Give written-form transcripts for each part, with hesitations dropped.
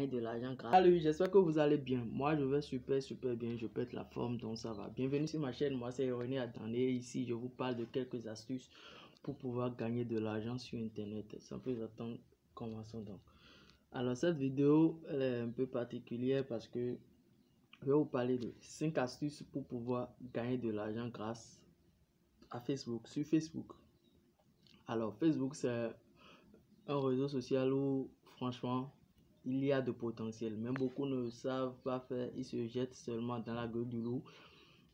gagner de l'argent grâce. Salut, j'espère que vous allez bien. Moi, je vais super bien. Je pète la forme, donc ça va. Bienvenue sur ma chaîne. Moi, c'est René Adandé. Ici, je vous parle de quelques astuces pour pouvoir gagner de l'argent sur Internet. Sans plus attendre, commençons donc. Alors, cette vidéo, elle est un peu particulière parce que je vais vous parler de 5 astuces pour pouvoir gagner de l'argent grâce à Facebook, sur Facebook. Alors, Facebook, c'est un réseau social où, franchement, il y a de potentiel. Même beaucoup ne savent pas faire. Ils se jettent seulement dans la gueule du loup.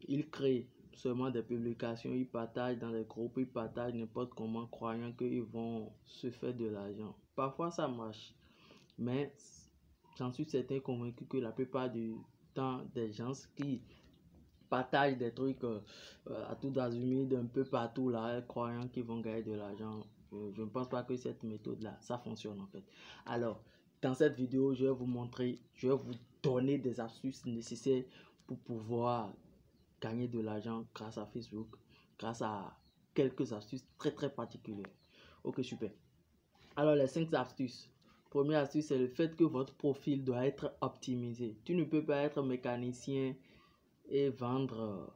Ils créent seulement des publications. Ils partagent dans les groupes. Ils partagent n'importe comment, croyant qu'ils vont se faire de l'argent. Parfois, ça marche. Mais j'en suis certain convaincu que la plupart du temps, des gens qui partagent des trucs à tout azimut d'un peu partout là, croyant qu'ils vont gagner de l'argent. Je ne pense pas que cette méthode-là, ça fonctionne en fait. Alors, dans cette vidéo, je vais vous montrer, je vais vous donner des astuces nécessaires pour pouvoir gagner de l'argent grâce à Facebook, grâce à quelques astuces très particulières. Ok, super. Alors, les 5 astuces. Première astuce, c'est le fait que votre profil doit être optimisé. Tu ne peux pas être mécanicien et vendre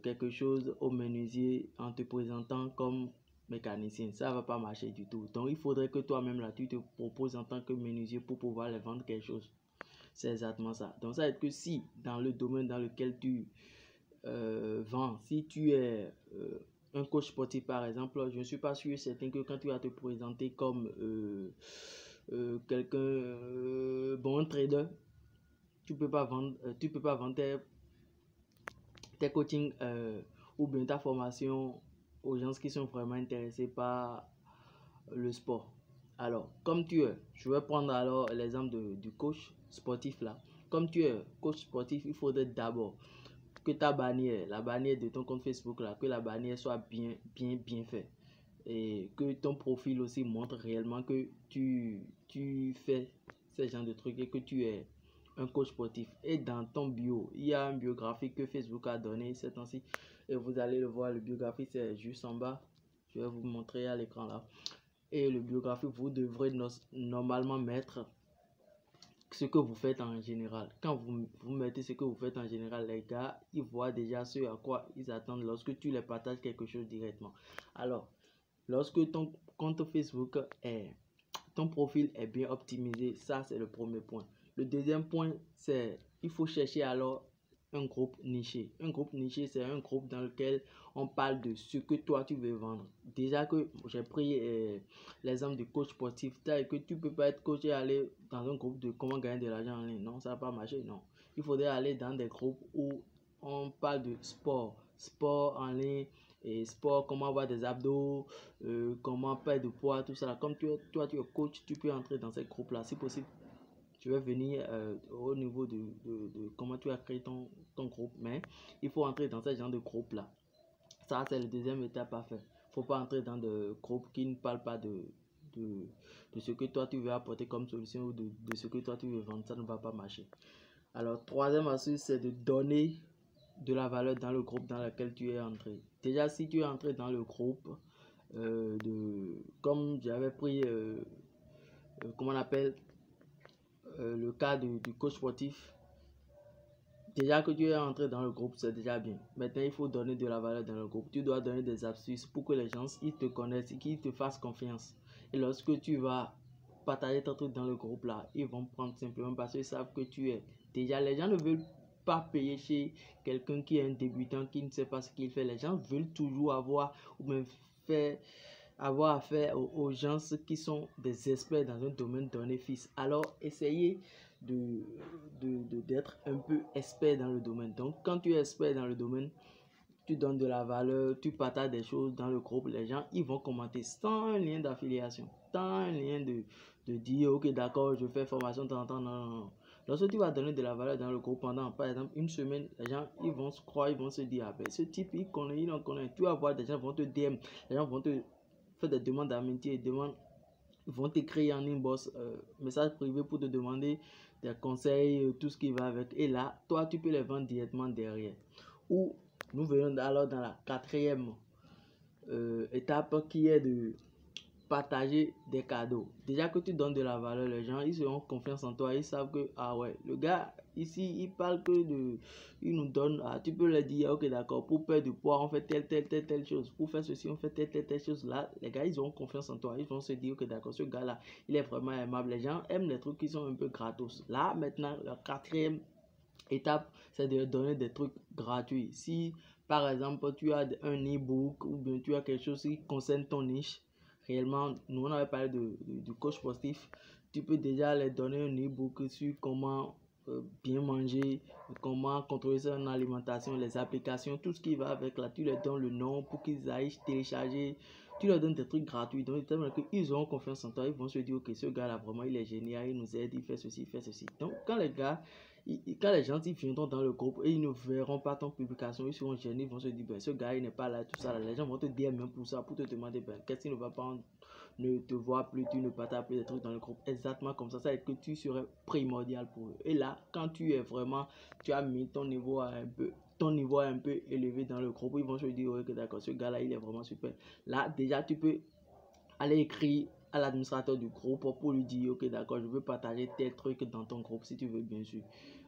quelque chose au menuisier en te présentant comme mécanicien. Ça va pas marcher du tout. Donc il faudrait que toi-même là tu te proposes en tant que menuisier pour pouvoir les vendre quelque chose. C'est exactement ça. Donc ça veut dire que si dans le domaine dans lequel tu vends, si tu es un coach sportif par exemple, je ne suis pas sûr certain que quand tu vas te présenter comme quelqu'un bon trader, tu peux pas vendre tes coachings ou bien ta formation aux gens qui sont vraiment intéressés par le sport. Alors, comme tu es, je vais prendre alors l'exemple du coach sportif là. Comme tu es coach sportif, il faudrait d'abord que ta bannière, la bannière de ton compte Facebook là, que la bannière soit bien faite. Et que ton profil aussi montre réellement que tu fais ce genre de trucs et que tu es un coach sportif. Et dans ton bio, il y a un biographie que Facebook a donné ces temps-ci. Et vous allez le voir, le biographie c'est juste en bas. Je vais vous montrer à l'écran là. Et le biographie, vous devrez normalement mettre ce que vous faites en général. Quand vous mettez ce que vous faites en général, les gars, ils voient déjà ce à quoi ils attendent lorsque tu les partages quelque chose directement. Alors, lorsque ton compte Facebook est, ton profil est bien optimisé, ça c'est le premier point. Le deuxième point, c'est il faut chercher alors un groupe niché. Un groupe niché, c'est un groupe dans lequel on parle de ce que toi tu veux vendre. Déjà que j'ai pris l'exemple du coach sportif, que tu peux pas être coach et aller dans un groupe de comment gagner de l'argent en ligne. Non, ça va pas marcher, non. Il faudrait aller dans des groupes où on parle de sport en ligne, et sport, comment avoir des abdos, comment perdre de poids, tout ça. Comme toi tu es coach, tu peux entrer dans ces groupes là si possible. Tu vas venir au niveau de comment tu as créé ton groupe, mais il faut entrer dans ce genre de groupe là. Ça c'est la deuxième étape à faire. Faut pas entrer dans des groupes qui ne parlent pas de ce que toi tu veux apporter comme solution ou de ce que toi tu veux vendre. Ça ne va pas marcher. Alors troisième astuce, c'est de donner de la valeur dans le groupe dans lequel tu es entré. Déjà si tu es entré dans le groupe comme j'avais pris comment on appelle le cas du coach sportif, déjà que tu es entré dans le groupe, c'est déjà bien. Maintenant il faut donner de la valeur dans le groupe. Tu dois donner des astuces pour que les gens ils te connaissent et qu'ils te fassent confiance. Et lorsque tu vas partager ton truc dans le groupe là, ils vont prendre simplement parce qu'ils savent que tu es. Déjà les gens ne veulent pas payer chez quelqu'un qui est un débutant, qui ne sait pas ce qu'il fait. Les gens veulent toujours avoir ou même avoir affaire aux gens qui sont des experts dans un domaine donné fixe. Alors essayez d'être un peu expert dans le domaine. Donc quand tu es expert dans le domaine, tu donnes de la valeur, tu partages des choses dans le groupe, les gens ils vont commenter sans un lien d'affiliation, sans un lien de dire ok d'accord je fais formation de temps en temps. Non. Lorsque tu vas donner de la valeur dans le groupe pendant par exemple une semaine, les gens ils vont se croire, ils vont se dire ah ben ce type il connaît, il en connaît. Tu vas voir des gens vont te DM, les gens vont te faire des demandes d'amitié, vont t'écrire en inbox, message privé pour te demander des conseils, tout ce qui va avec. Et là, toi, tu peux les vendre directement derrière. Ou nous venons alors dans la quatrième étape qui est partager des cadeaux. Déjà que tu donnes de la valeur, les gens, ils auront confiance en toi. Ils savent que, ah ouais, le gars, ici, il parle que de... Il nous donne, ah, tu peux leur dire, ok, d'accord, pour perdre du poids, on fait telle chose. Pour faire ceci, on fait telle chose. Là, les gars, ils auront confiance en toi. Ils vont se dire, ok, d'accord, ce gars-là, il est vraiment aimable. Les gens aiment les trucs qui sont un peu gratos. Là, maintenant, la quatrième étape, c'est de donner des trucs gratuits. Si, par exemple, tu as un e-book ou bien tu as quelque chose qui concerne ton niche, réellement, nous on avait parlé du coach positif, tu peux déjà leur donner un e-book sur comment bien manger, comment contrôler son alimentation, les applications, tout ce qui va avec là, tu leur donnes le nom pour qu'ils aillent télécharger, tu leur donnes des trucs gratuits, donc ils auront confiance en toi, ils vont se dire que ce gars là vraiment il est génial, il nous aide, il fait ceci, il fait ceci. Donc quand les gars, quand les gens ils viendront dans le groupe et ils ne verront pas ton publication, ils seront gênés, ils vont se dire ben ce gars il n'est pas là, tout ça là. Les gens vont te dire même pour ça, pour te demander ben qu'est-ce qui ne va pas, ne te voit plus, tu ne partages plus des trucs dans le groupe. Exactement comme ça veut dire que tu serais primordial pour eux. Et là, quand tu es vraiment, tu as mis ton niveau à un peu élevé dans le groupe, ils vont se dire ouais, que d'accord, ce gars là il est vraiment super. Là déjà tu peux aller écrire à l'administrateur du groupe pour lui dire ok d'accord, je veux partager tel truc dans ton groupe si tu veux, bien sûr.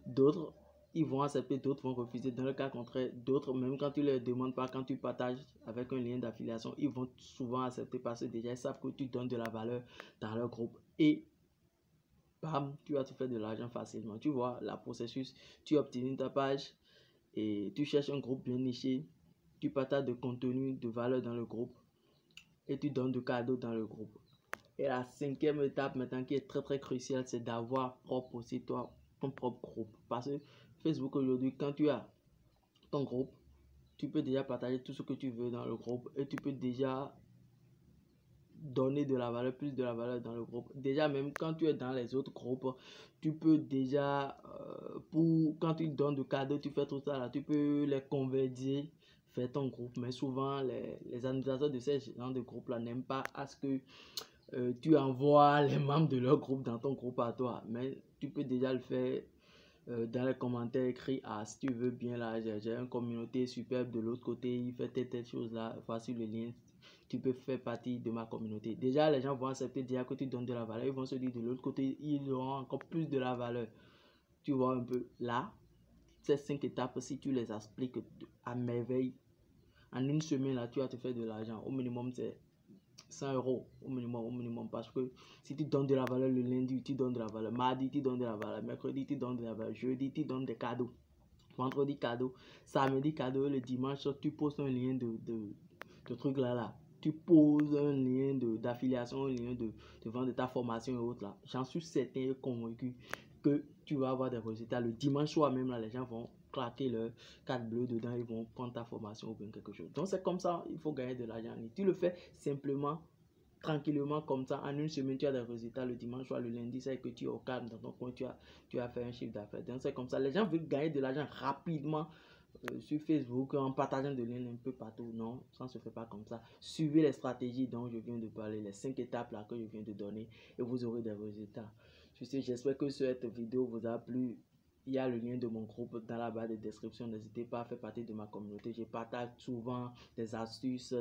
D'autres ils vont accepter, d'autres vont refuser. Dans le cas contraire, d'autres, même quand tu ne leur demandes pas, quand tu partages avec un lien d'affiliation, ils vont souvent accepter parce que déjà ils savent que tu donnes de la valeur dans leur groupe et bam, tu vas te faire de l'argent facilement. Tu vois, la processus, tu obtiens ta page et tu cherches un groupe bien niché, tu partages de contenu, de valeur dans le groupe et tu donnes de cadeaux dans le groupe. Et la cinquième étape maintenant qui est très très cruciale, c'est d'avoir propre aussi toi, ton propre groupe. Parce que Facebook aujourd'hui, quand tu as ton groupe, tu peux déjà partager tout ce que tu veux dans le groupe et tu peux déjà donner de la valeur, plus de la valeur dans le groupe. Déjà même quand tu es dans les autres groupes, tu peux déjà, quand tu donnes de cadeaux, tu fais tout ça là, tu peux les convertir, faire ton groupe. Mais souvent, les administrateurs de ces gens de groupe là n'aiment pas à ce que tu envoies les membres de leur groupe dans ton groupe à toi. Mais tu peux déjà le faire dans les commentaires écrits, ah si tu veux bien là, j'ai une communauté superbe de l'autre côté, il fait telle chose là, voici le lien, tu peux faire partie de ma communauté. Déjà les gens vont accepter déjà que tu donnes de la valeur, ils vont se dire de l'autre côté, ils auront encore plus de la valeur. Tu vois un peu là, ces 5 étapes, si tu les expliques à merveille, en une semaine là, tu vas te faire de l'argent. Au minimum c'est 100 euros au minimum, parce que si tu donnes de la valeur le lundi, tu donnes de la valeur, mardi, tu donnes de la valeur, mercredi, tu donnes de la valeur, jeudi, tu donnes des cadeaux, vendredi, cadeau, samedi, cadeau, le dimanche, tu postes un lien de truc là. Tu poses un lien d'affiliation, un lien de vente de ta formation et autres là. J'en suis certain et convaincu que tu vas avoir des résultats. Le dimanche soir même là, les gens vont claquer leur carte bleue dedans, ils vont prendre ta formation ou bien quelque chose. Donc c'est comme ça, il faut gagner de l'argent. Tu le fais simplement, tranquillement comme ça. En une semaine, tu as des résultats. Le dimanche soir, le lundi, c'est que tu es au calme dans ton coin, tu as fait un chiffre d'affaires. Donc c'est comme ça. Les gens veulent gagner de l'argent rapidement sur Facebook en partageant des liens un peu partout. Non, ça ne se fait pas comme ça. Suivez les stratégies dont je viens de parler, les 5 étapes là que je viens de donner et vous aurez des résultats. J'espère que cette vidéo vous a plu. Il y a le lien de mon groupe dans la barre de description. N'hésitez pas à faire partie de ma communauté. Je partage souvent des astuces,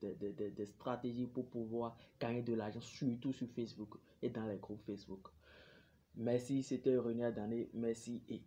des stratégies pour pouvoir gagner de l'argent, surtout sur Facebook et dans les groupes Facebook. Merci, c'était René Adane. Merci et